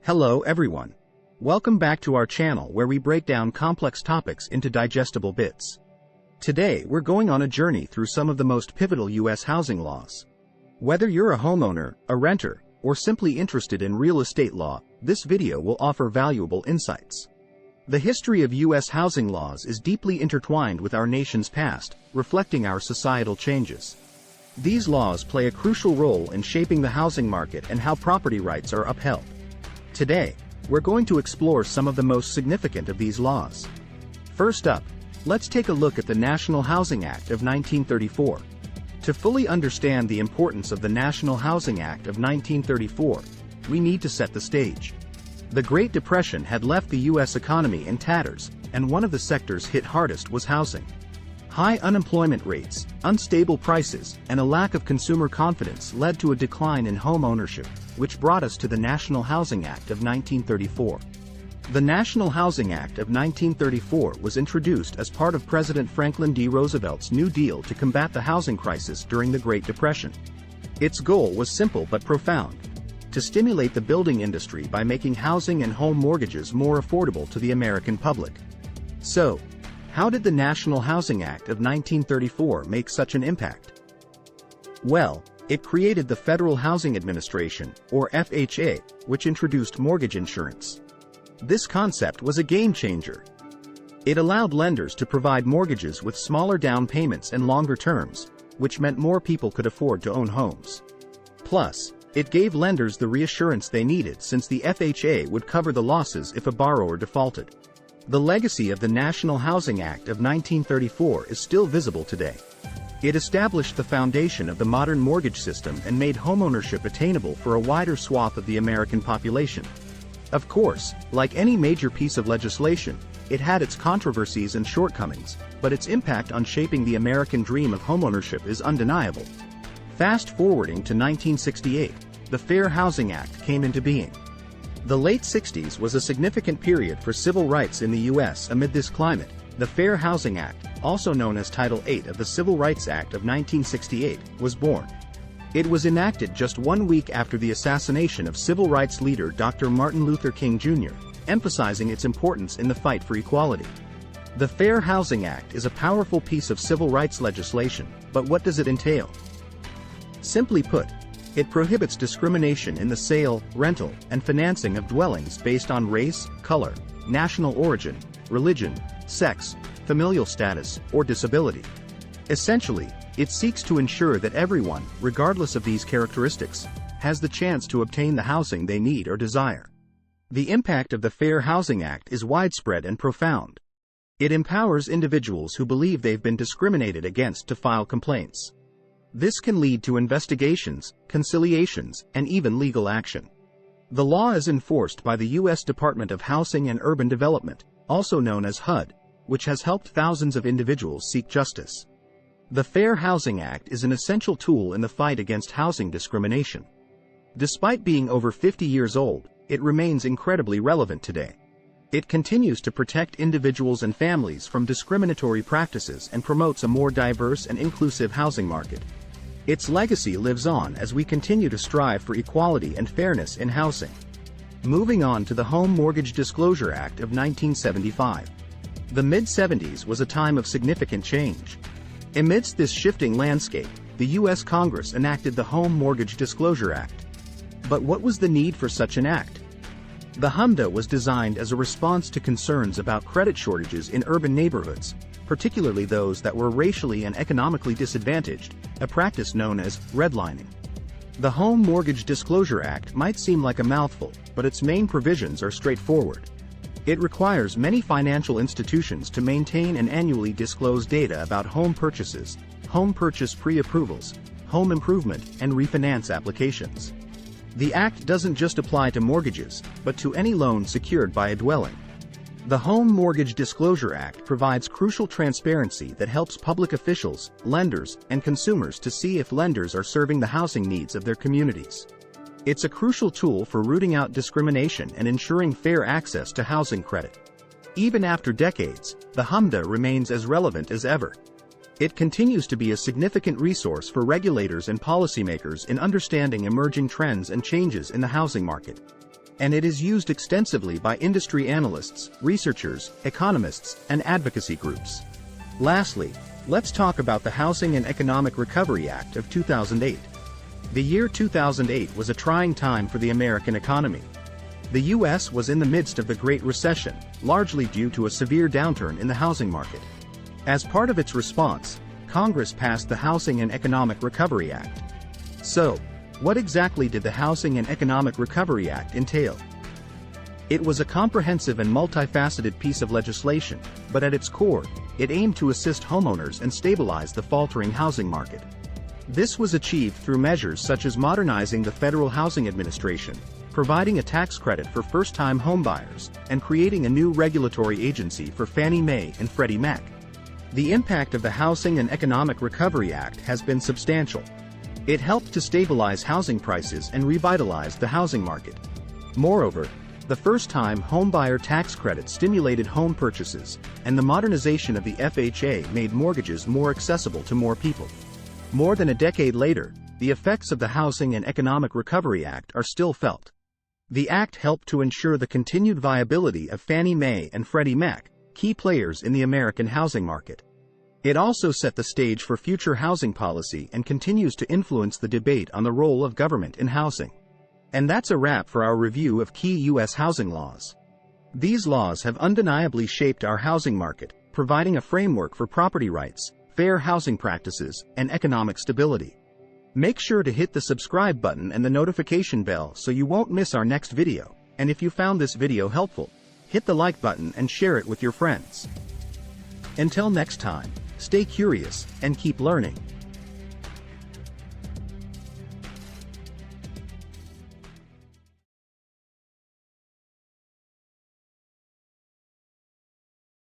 Hello everyone. Welcome back to our channel where we break down complex topics into digestible bits. Today we're going on a journey through some of the most pivotal U.S. housing laws. Whether you're a homeowner, a renter, or simply interested in real estate law, this video will offer valuable insights. The history of U.S. housing laws is deeply intertwined with our nation's past, reflecting our societal changes. These laws play a crucial role in shaping the housing market and how property rights are upheld. Today, we're going to explore some of the most significant of these laws. First up, let's take a look at the National Housing Act of 1934. To fully understand the importance of the National Housing Act of 1934, we need to set the stage. The Great Depression had left the U.S. economy in tatters, and one of the sectors hit hardest was housing. High unemployment rates, unstable prices, and a lack of consumer confidence led to a decline in home ownership, which brought us to the National Housing Act of 1934. The National Housing Act of 1934 was introduced as part of President Franklin D. Roosevelt's New Deal to combat the housing crisis during the Great Depression. Its goal was simple but profound: to stimulate the building industry by making housing and home mortgages more affordable to the American public. So, how did the National Housing Act of 1934 make such an impact? Well, it created the Federal Housing Administration, or FHA, which introduced mortgage insurance. This concept was a game-changer. It allowed lenders to provide mortgages with smaller down payments and longer terms, which meant more people could afford to own homes. Plus, it gave lenders the reassurance they needed since the FHA would cover the losses if a borrower defaulted. The legacy of the National Housing Act of 1934 is still visible today. It established the foundation of the modern mortgage system and made homeownership attainable for a wider swath of the American population. Of course, like any major piece of legislation, it had its controversies and shortcomings, but its impact on shaping the American dream of homeownership is undeniable. Fast forwarding to 1968, the Fair Housing Act came into being. The late 60s was a significant period for civil rights in the U.S. Amid this climate, the Fair Housing Act, also known as Title VIII of the Civil Rights Act of 1968, was born. It was enacted just 1 week after the assassination of civil rights leader Dr. Martin Luther King Jr., emphasizing its importance in the fight for equality. The Fair Housing Act is a powerful piece of civil rights legislation, but what does it entail? Simply put, it prohibits discrimination in the sale, rental, and financing of dwellings based on race, color, national origin, religion, sex, familial status, or disability. Essentially, it seeks to ensure that everyone, regardless of these characteristics, has the chance to obtain the housing they need or desire. The impact of the Fair Housing Act is widespread and profound. It empowers individuals who believe they've been discriminated against to file complaints. This can lead to investigations, conciliations, and even legal action. The law is enforced by the U.S. Department of Housing and Urban Development, also known as HUD, which has helped thousands of individuals seek justice. The Fair Housing Act is an essential tool in the fight against housing discrimination. Despite being over 50 years old, it remains incredibly relevant today. It continues to protect individuals and families from discriminatory practices and promotes a more diverse and inclusive housing market. Its legacy lives on as we continue to strive for equality and fairness in housing. Moving on to the Home Mortgage Disclosure Act of 1975. The mid-70s was a time of significant change. Amidst this shifting landscape, the U.S. Congress enacted the Home Mortgage Disclosure Act. But what was the need for such an act? The HMDA was designed as a response to concerns about credit shortages in urban neighborhoods, particularly those that were racially and economically disadvantaged, a practice known as redlining. The Home Mortgage Disclosure Act might seem like a mouthful, but its main provisions are straightforward. It requires many financial institutions to maintain and annually disclose data about home purchases, home purchase pre-approvals, home improvement, and refinance applications. The act doesn't just apply to mortgages, but to any loan secured by a dwelling. The Home Mortgage Disclosure Act provides crucial transparency that helps public officials, lenders, and consumers to see if lenders are serving the housing needs of their communities. It's a crucial tool for rooting out discrimination and ensuring fair access to housing credit. Even after decades, the HMDA remains as relevant as ever. It continues to be a significant resource for regulators and policymakers in understanding emerging trends and changes in the housing market. and it is used extensively by industry analysts, researchers, economists, and advocacy groups. Lastly, let's talk about the Housing and Economic Recovery Act of 2008. The year 2008 was a trying time for the American economy. The U.S. was in the midst of the Great Recession, largely due to a severe downturn in the housing market. As part of its response, Congress passed the Housing and Economic Recovery Act. So, what exactly did the Housing and Economic Recovery Act entail? It was a comprehensive and multifaceted piece of legislation, but at its core, it aimed to assist homeowners and stabilize the faltering housing market. This was achieved through measures such as modernizing the Federal Housing Administration, providing a tax credit for first-time homebuyers, and creating a new regulatory agency for Fannie Mae and Freddie Mac. The impact of the Housing and Economic Recovery Act has been substantial. It helped to stabilize housing prices and revitalize the housing market. Moreover, the first-time homebuyer tax credit stimulated home purchases, and the modernization of the FHA made mortgages more accessible to more people. More than a decade later, the effects of the Housing and Economic Recovery Act are still felt. The act helped to ensure the continued viability of Fannie Mae and Freddie Mac, key players in the American housing market. It also set the stage for future housing policy and continues to influence the debate on the role of government in housing. And that's a wrap for our review of key U.S. housing laws. These laws have undeniably shaped our housing market, providing a framework for property rights, fair housing practices, and economic stability. Make sure to hit the subscribe button and the notification bell so you won't miss our next video, and if you found this video helpful, hit the like button and share it with your friends. Until next time, stay curious and keep learning.